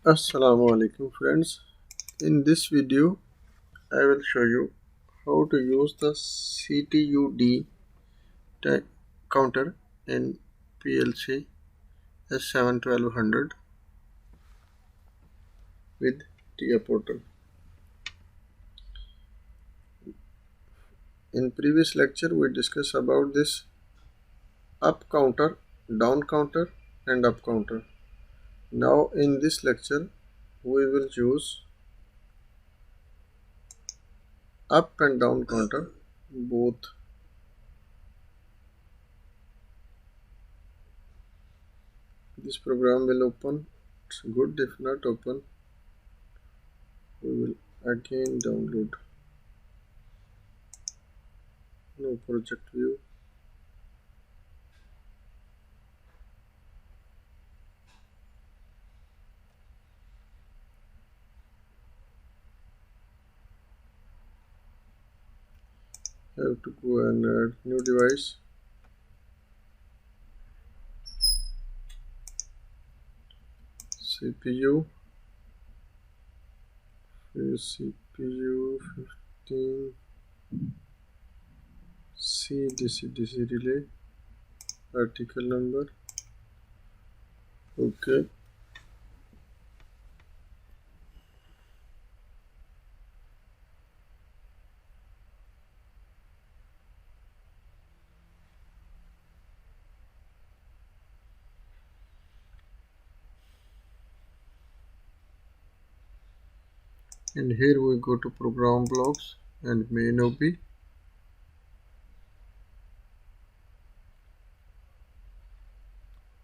Assalamu alaikum friends. In this video I will show you how to use the CTUD counter in PLC S7-1200 with TIA portal. In previous lecture we discussed about this up counter, down counter and up counter. Now in this lecture we will use up and down counter both. This program will open. It's good. If not open, we will again download. No project view. Have to go and add new device. CPU. CPU 15. C DC relay. Article number. Okay. And here we go to program blocks and main OB.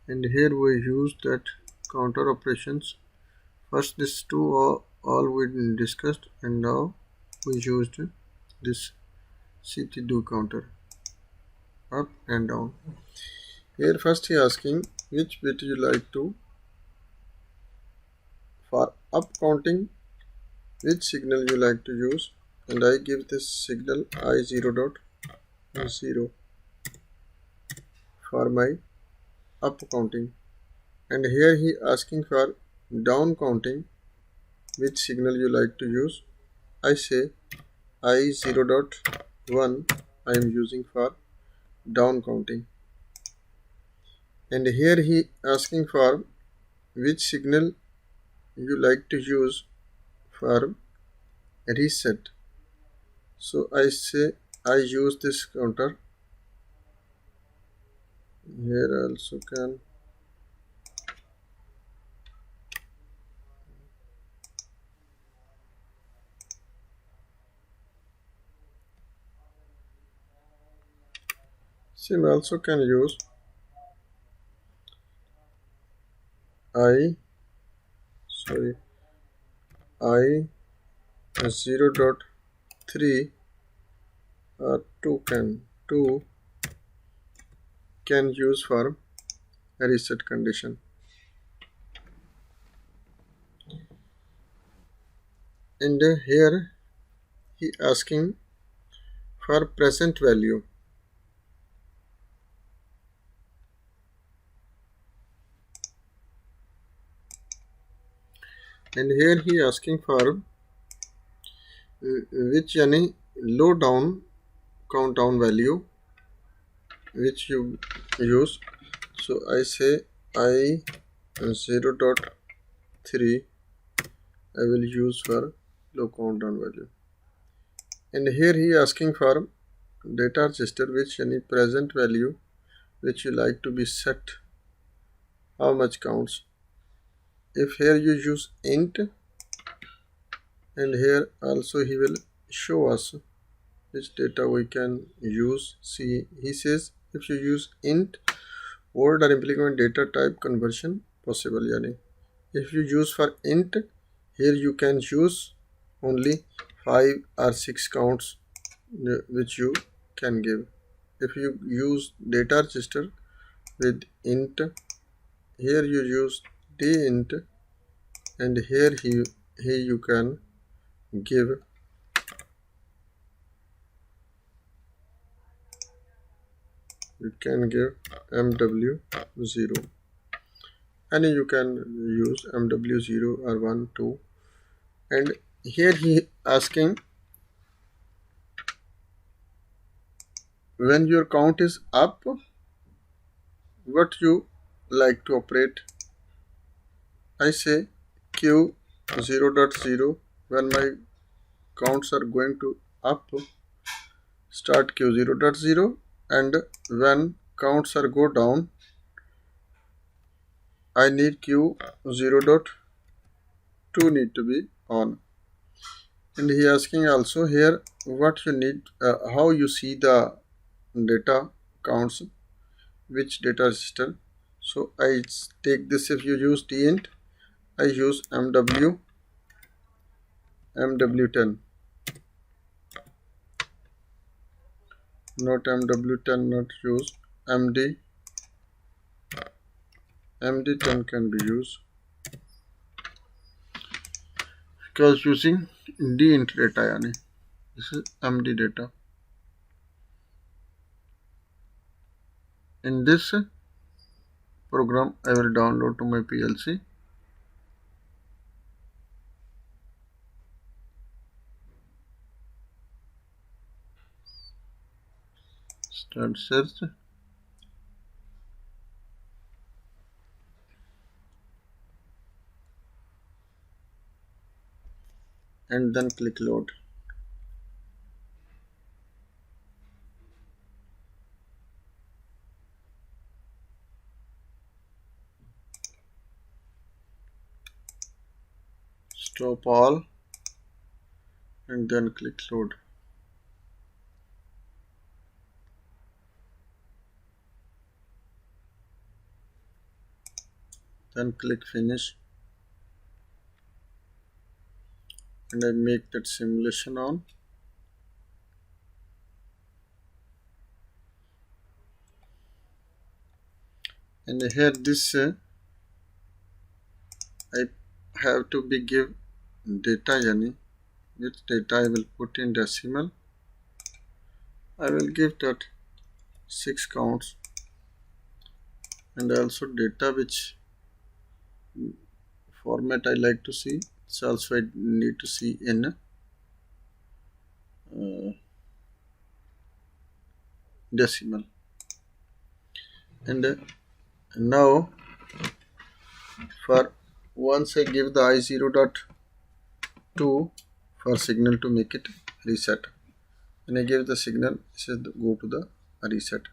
And here we use that counter operations. First these two are all we discussed, and now we used this CTUD counter up and down. Here first he asking which bit you like to, for up counting which signal you like to use, and I give this signal I0.0 for my up counting. And here he asking for down counting which signal you like to use. I say I0.1 I am using for down counting. And here he asking for which signal you like to use for reset. So I say I use this counter. Here also can Sim also can use I 0.3 or 2 can use for a reset condition. And here he asking for present value. And here he asking for which any low down countdown value which you use. So I say I 0.3 I will use for low countdown value. And here he asking for data register which any present value which you like to be set, how much counts. If here you use int, and here also he will show us which data we can use. See, he says if you use int, word or implement data type conversion possible. Yani if you use for int, here you can use only 5 or 6 counts which you can give. If you use data register with int, here you use dint, and here you can give mw0. and you can use MW0 or 1 2. And here he asking when your count is up, what you like to operate. I say Q0.0. When my counts are going to up, start Q0.0, and when counts are go down, I need Q0.2 need to be on. And he asking also here what you need, how you see the data counts, which data register. So I take this. If you use dint, I use MW10, not MW10, not use MD10 can be used because using dint data yani. This is MD data. In this program I will download to my PLC. Start search and then click load. Stop all and then click load. Then click finish and I make that simulation on. And here this I have to be give data yani, which data I will put in decimal. I will give that 6 counts, and also data which format I like to see. So also I need to see in decimal. And now for once I give the I0.2 for signal to make it reset. When I give the signal, it says go to the reset.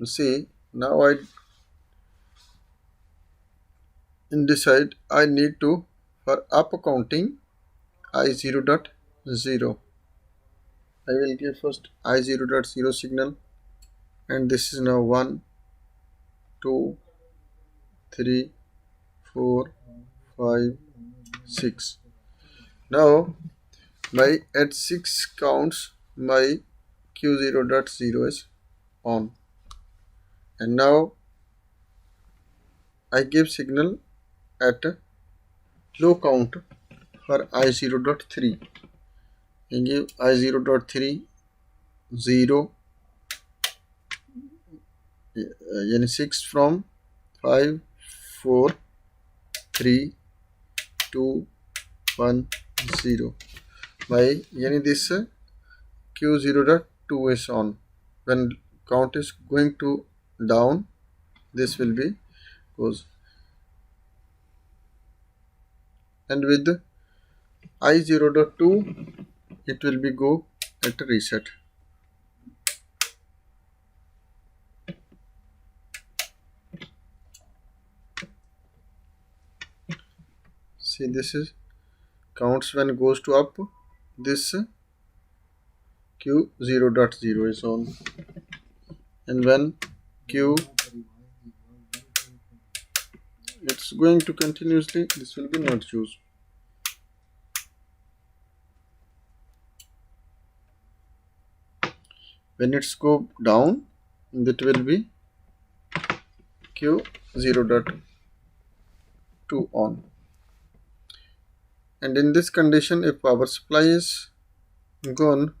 You see now in this side I need to for up counting I0.0. I will give first I0.0 signal, and this is now 1 2 3 4 5 6. Now my at 6 counts my Q0.0 is on, and now I give signal at low count for I0.3 and give I0.3 0 yani 6 from 5 4 3 2 1 0. My yani this Q0.2 is on. When count is going to down, this will be goes, and with I0.2 it will be go at reset. See, this is counts when goes to up, this Q0.0 is on, and when Q it's going to continuously, this will be not used. When it's go down, that will be Q0.2 on. And in this condition, if power supply is gone,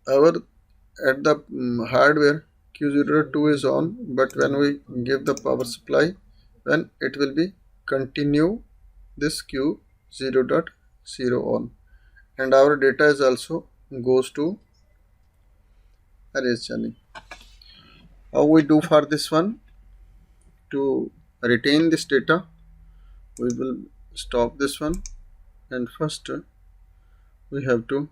our at the hardware Q02 is on, but when we give the power supply, then it will be continue this Q0.0 on, and our data is also goes to arrays channel. How we do for this one? To retain this data, we will stop this one, and first we have to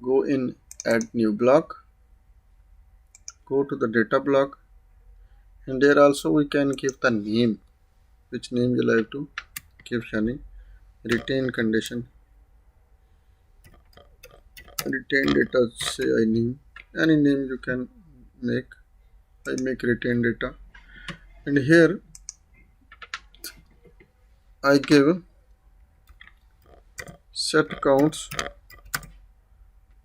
go in add new block, go to the data block, and there also we can give the name, which name you'll have to give Shani. Retain condition, retain data, say I name, any name you can make. I make retain data, and here I give set counts,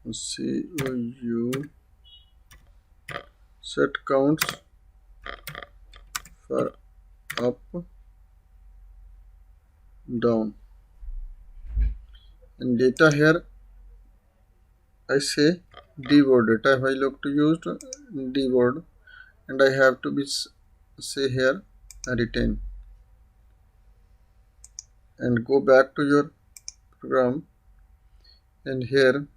COU, set counts for up, down, and data here I say D word data. If I look to use D word, and I have to be say here retain, and go back to your program, and here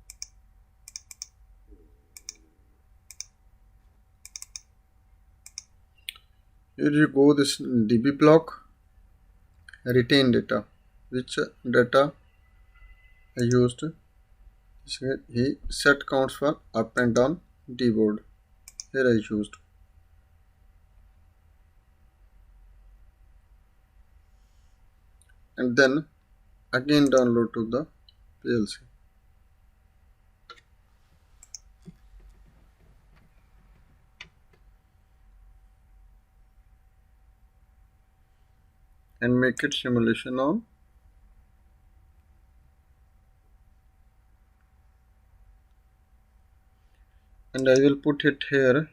you go this DB block, retain data, which data I used. He set counts for up and down D word, here I used, and then again download to the PLC. And make it simulation on, and I will put it here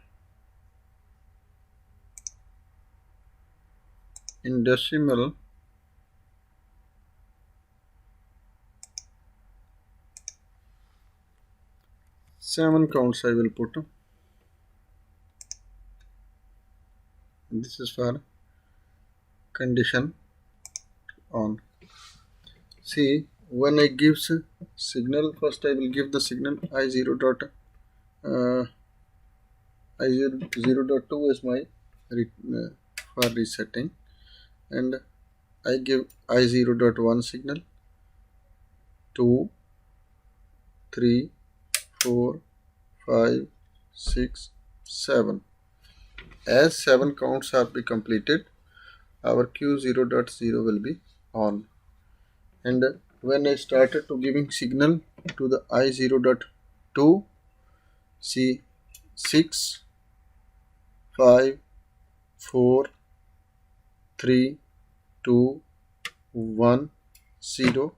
in decimal, seven counts I will put. This is for condition on. See, when I give signal, first I will give the signal I0 dot I0.2 is my for resetting, and I give I0.1 signal, 2, 3, 4, 5, 6, 7. As 7 counts are be completed, our Q0.0 will be on. And when I started to giving signal to the I0.2, see 6, 5, 4, 3, 2, 1, 0,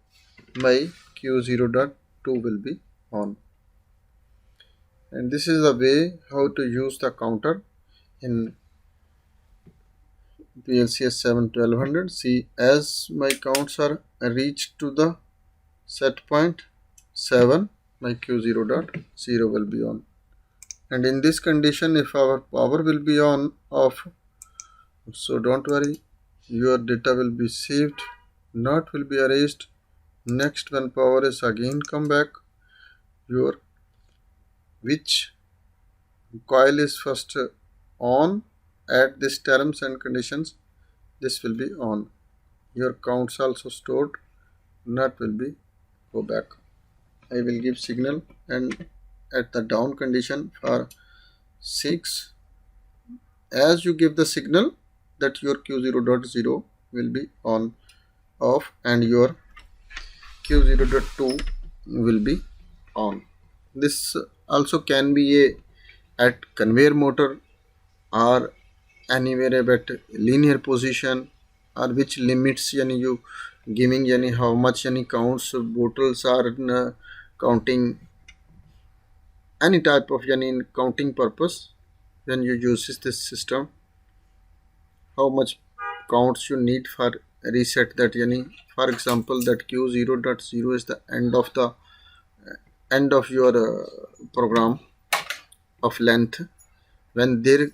my Q0.2 will be on. And this is the way how to use the counter in PLC S7-1200. See, as my counts are reached to the set point 7, my Q0.0 will be on. And in this condition, if our power will be on off, so don't worry, your data will be saved, not will be erased. Next, when power is again come back, your which coil is first on at this terms and conditions, this will be on. Your counts also stored, not will be go back. I will give signal, and at the down condition for 6, as you give the signal that your Q0.0 will be on off, and your Q0.2 will be on. This also can be a at conveyor motor, or anywhere at linear position, or which limits you giving how much counts bottles are counting, any type of in counting purpose. When you uses this system, how much counts you need for reset that for example, that Q0.0 is the end of your program, of length. When they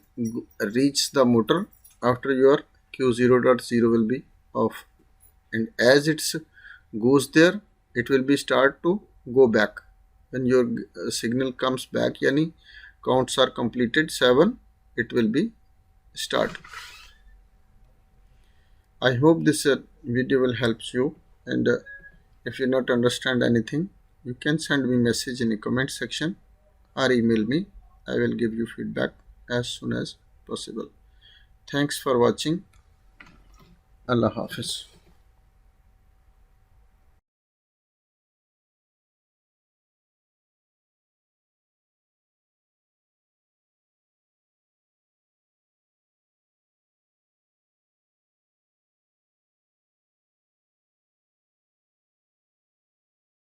reach the motor, after your Q0.0 will be off, and as it goes there, it will be start to go back. When your signal comes back, yani counts are completed 7, it will be start. I hope this video will help you, and if you not understand anything, you can send me message in the comment section or email me. I will give you feedback as soon as possible. Thanks for watching. Allah Hafiz.